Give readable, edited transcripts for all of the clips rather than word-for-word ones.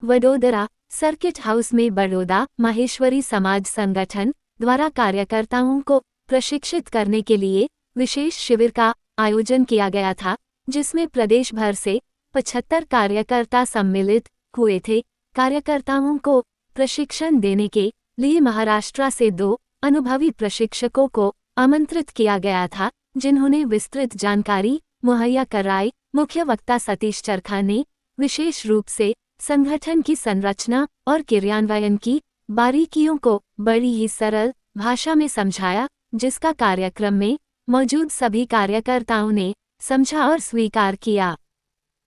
Vadodara circuit house में बड़ौदा माहेश्वरी समाज संगठन द्वारा कार्यकर्ताओं को प्रशिक्षित करने के लिए विशेष शिविर का आयोजन किया गया था, जिसमें प्रदेश भर से 75 कार्यकर्ता सम्मिलित हुए थे। कार्यकर्ताओं को प्रशिक्षण देने के लिए महाराष्ट्र से 2 अनुभवी प्रशिक्षकों को आमंत्रित किया गया था, जिन्होंने विस्तृत जानकारी मुहैया कराई। मुख्य वक्ता सतीश चरखा ने विशेष रूप से संगठन की संरचना और क्रियान्वयन की बारीकियों को बड़ी ही सरल भाषा में समझाया, जिसका कार्यक्रम में मौजूद सभी कार्यकर्ताओं ने समझा और स्वीकार किया।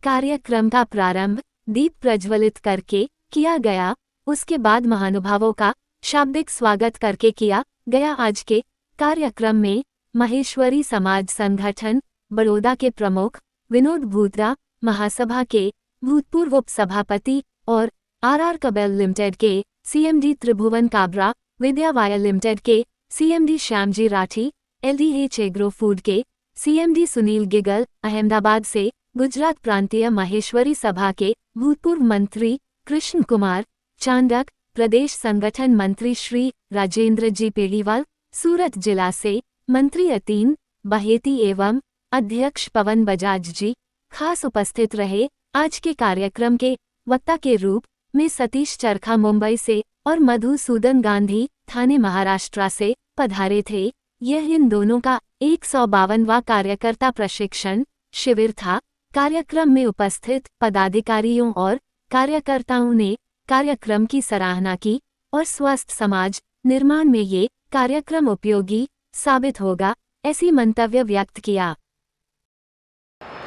कार्यक्रम का प्रारंभ दीप प्रज्वलित करके किया गया, उसके बाद महानुभावों का शाब्दिक स्वागत करके किया गया। आज के कार्यक्रम में माहेश्वरी समाज संगठन बड़ौदा के प्रमुख विनोद भूतरा, महासभा के भूतपूर्व उप सभापति और आर कबेल लिमिटेड के सीएमडी त्रिभुवन काबरा, विद्या वायर लिमिटेड के CMD Shyamji Rathi, LDH agro food के सीएमडी सुनील गिगल, अहमदाबाद से गुजरात प्रांतीय माहेश्वरी सभा के भूतपूर्व मंत्री कृष्ण कुमार चांडक, प्रदेश संगठन मंत्री श्री राजेंद्र जी पेड़ीवाल, सूरत जिला से मंत्री अतीन बहेती एवं अध्यक्ष पवन बजाज जी खास उपस्थित रहे। आज के कार्यक्रम के वक्ता के रूप में सतीश चरखा मुंबई से और मधुसूदन गांधी थाने महाराष्ट्र से पधारे थे। यह इन दोनों का 152वां कार्यकर्ता प्रशिक्षण शिविर था। कार्यक्रम में उपस्थित पदाधिकारियों और कार्यकर्ताओं ने कार्यक्रम की सराहना की और स्वस्थ समाज निर्माण में ये कार्यक्रम उपयोगी साबित होगा, ऐसी मंतव्य व्यक्त किया।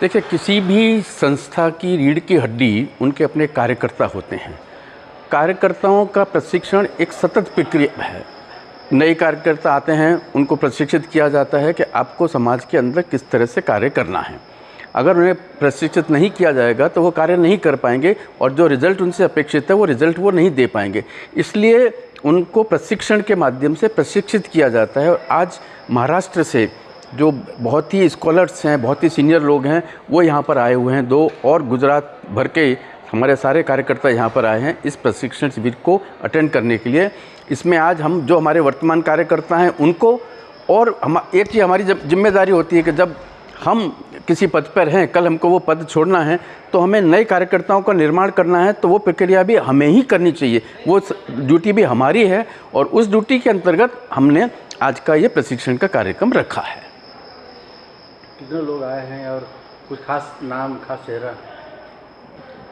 देखिए, किसी भी संस्था की रीढ़ की हड्डी उनके अपने कार्यकर्ता होते हैं। कार्यकर्ताओं का प्रशिक्षण एक सतत प्रक्रिया है। नए कार्यकर्ता आते हैं, उनको प्रशिक्षित किया जाता है कि आपको समाज के अंदर किस तरह से कार्य करना है। अगर उन्हें प्रशिक्षित नहीं किया जाएगा तो वो कार्य नहीं कर पाएंगे और जो रिज़ल्ट उनसे अपेक्षित है वो रिज़ल्ट वो नहीं दे पाएंगे। इसलिए उनको प्रशिक्षण के माध्यम से प्रशिक्षित किया जाता है। और आज महाराष्ट्र से जो बहुत ही स्कॉलर्स हैं, बहुत ही सीनियर लोग हैं, वो यहाँ पर आए हुए हैं। 2 और गुजरात भर के हमारे सारे कार्यकर्ता यहाँ पर आए हैं इस प्रशिक्षण शिविर को अटेंड करने के लिए। इसमें आज हम जो हमारे वर्तमान कार्यकर्ता हैं उनको, और एक चीज़ हमारी जब जिम्मेदारी होती है कि जब हम किसी पद पर हैं, कल हमको वो पद छोड़ना है तो हमें नए कार्यकर्ताओं का निर्माण करना है, तो वो प्रक्रिया भी हमें ही करनी चाहिए। वो ड्यूटी भी हमारी है और उस ड्यूटी के अंतर्गत हमने आज का ये प्रशिक्षण का कार्यक्रम रखा है। कितने लोग आए हैं और कुछ खास नाम, खास चेहरा?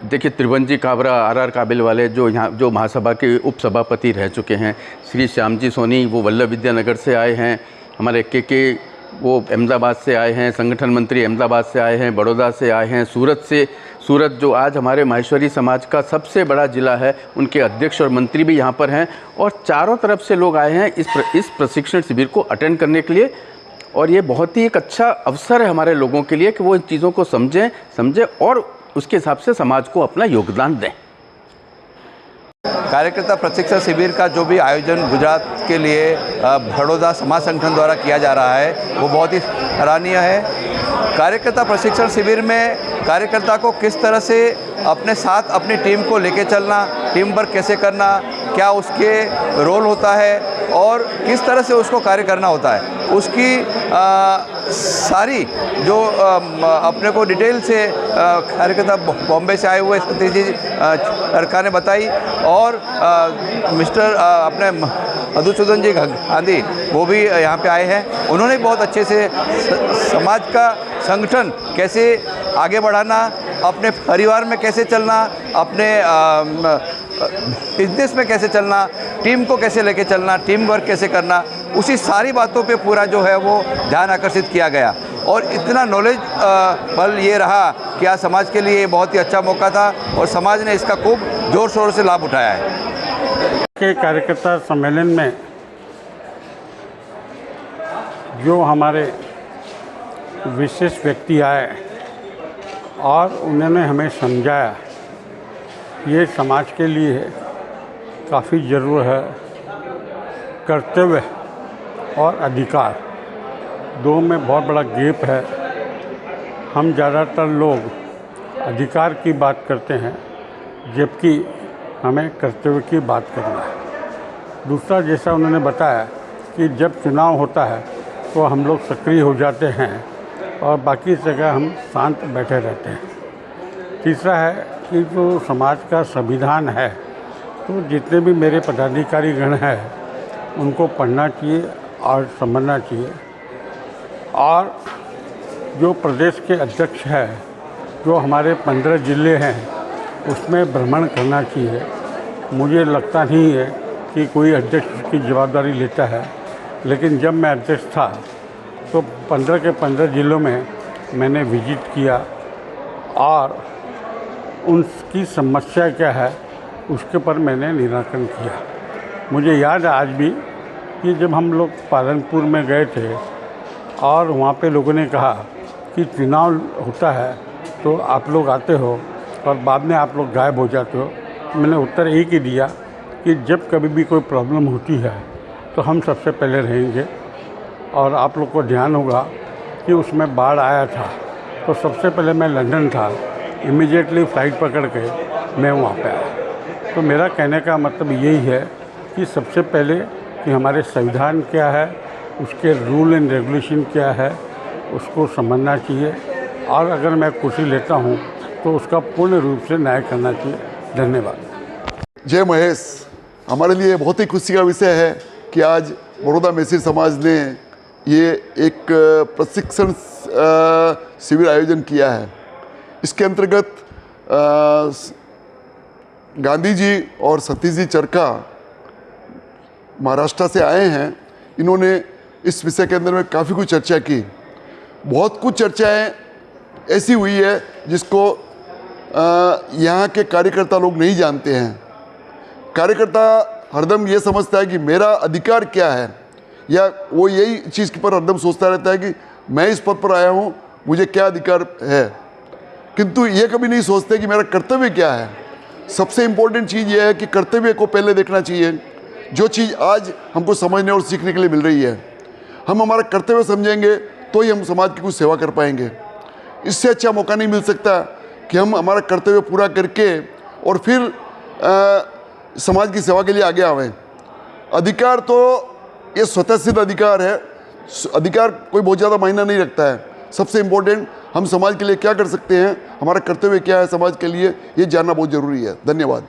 देखिए, त्रिभुवन काबरा, आर काबिल वाले जो यहाँ जो महासभा के उपसभापति रह चुके हैं, श्री श्यामजी सोनी वो वल्लभ विद्यानगर से आए हैं, हमारे के वो अहमदाबाद से आए हैं, संगठन मंत्री अहमदाबाद से आए हैं, बड़ौदा से आए हैं, सूरत जो आज हमारे माहेश्वरी समाज का सबसे बड़ा ज़िला है, उनके अध्यक्ष और मंत्री भी यहाँ पर हैं। और चारों तरफ से लोग आए हैं इस प्रशिक्षण शिविर को अटेंड करने के लिए। और ये बहुत ही एक अच्छा अवसर है हमारे लोगों के लिए कि वो इन चीज़ों को समझें और उसके हिसाब से समाज को अपना योगदान दें। कार्यकर्ता प्रशिक्षण शिविर का जो भी आयोजन गुजरात के लिए बड़ौदा समाज संगठन द्वारा किया जा रहा है वो बहुत ही सराहनीय है। कार्यकर्ता प्रशिक्षण शिविर में कार्यकर्ता को किस तरह से अपने साथ अपनी टीम को लेके चलना, टीम वर्क कैसे करना, क्या उसके रोल होता है और किस तरह से उसको कार्य करना होता है, उसकी सारी जो अपने को डिटेल से कार्यकर्ता बॉम्बे से आए हुए सतीश जी चरखा ने बताई। और मिस्टर अपने मधुसूदन जी गांधी वो भी यहाँ पे आए हैं। उन्होंने बहुत अच्छे से समाज का संगठन कैसे आगे बढ़ाना, अपने परिवार में कैसे चलना, अपने बिजनेस में कैसे चलना, टीम को कैसे लेके चलना, टीम वर्क कैसे करना, उसी सारी बातों पे पूरा जो है वो ध्यान आकर्षित किया गया। और इतना नॉलेज बल ये रहा कि आज समाज के लिए बहुत ही अच्छा मौका था और समाज ने इसका खूब ज़ोर शोर से लाभ उठाया है। के कार्यकर्ता सम्मेलन में जो हमारे विशेष व्यक्ति आए और उन्होंने हमें समझाया ये समाज के लिए काफ़ी ज़रूर है। कर्तव्य और अधिकार दो में बहुत बड़ा गैप है। हम ज़्यादातर लोग अधिकार की बात करते हैं, जबकि हमें कर्तव्य की बात करना है। दूसरा, जैसा उन्होंने बताया कि जब चुनाव होता है तो हम लोग सक्रिय हो जाते हैं और बाकी जगह हम शांत बैठे रहते हैं। तीसरा है कि जो समाज का संविधान है तो जितने भी मेरे पदाधिकारी गण हैं उनको पढ़ना चाहिए और समझना चाहिए। और जो प्रदेश के अध्यक्ष है, जो हमारे 15 जिले हैं, उसमें भ्रमण करना चाहिए। मुझे लगता नहीं है कि कोई अध्यक्ष की जवाबदारी लेता है, लेकिन जब मैं अध्यक्ष था तो 15 के 15 जिलों में मैंने विजिट किया और उनकी समस्या क्या है उसके पर मैंने निराकरण किया। मुझे याद है आज भी कि जब हम लोग पालनपुर में गए थे और वहाँ पे लोगों ने कहा कि चुनाव होता है तो आप लोग आते हो और बाद में आप लोग गायब हो जाते हो। मैंने उत्तर एक ही दिया कि जब कभी भी कोई प्रॉब्लम होती है तो हम सबसे पहले रहेंगे। और आप लोग को ध्यान होगा कि उसमें बाढ़ आया था तो सबसे पहले मैं लंदन था, इमीडिएटली फ़्लाइट पकड़ के मैं वहाँ पे आया। तो मेरा कहने का मतलब यही है कि सबसे पहले कि हमारे संविधान क्या है, उसके रूल एंड रेगुलेशन क्या है, उसको समझना चाहिए। और अगर मैं कुर्सी लेता हूँ तो उसका पूर्ण रूप से न्याय करना चाहिए। धन्यवाद। जय महेश। हमारे लिए बहुत ही खुशी का विषय है कि आज बड़ौदा मैसिर समाज ने ये एक प्रशिक्षण शिविर आयोजन किया है। इसके अंतर्गत गांधी जी और सतीश जी चरखा महाराष्ट्र से आए हैं। इन्होंने इस विषय के अंदर में काफ़ी कुछ चर्चा की। बहुत कुछ चर्चाएं ऐसी हुई है जिसको यहाँ के कार्यकर्ता लोग नहीं जानते हैं। कार्यकर्ता हरदम ये समझता है कि मेरा अधिकार क्या है, या वो यही चीज़ पर हरदम सोचता रहता है कि मैं इस पद पर आया हूँ, मुझे क्या अधिकार है, किंतु ये कभी नहीं सोचते कि मेरा कर्तव्य क्या है। सबसे इम्पोर्टेंट चीज़ ये है कि कर्तव्य को पहले देखना चाहिए। जो चीज़ आज हमको समझने और सीखने के लिए मिल रही है, हम हमारा कर्तव्य समझेंगे तो ही हम समाज की कुछ सेवा कर पाएंगे। इससे अच्छा मौका नहीं मिल सकता कि हम हमारा कर्तव्य पूरा करके और फिर समाज की सेवा के लिए आगे आवें। अधिकार तो ये स्वतः सिद्ध अधिकार है। अधिकार कोई बहुत ज़्यादा मायना नहीं रखता है। सबसे इम्पोर्टेंट हम समाज के लिए क्या कर सकते हैं, हमारा कर्तव्य क्या है समाज के लिए, ये जानना बहुत ज़रूरी है। धन्यवाद।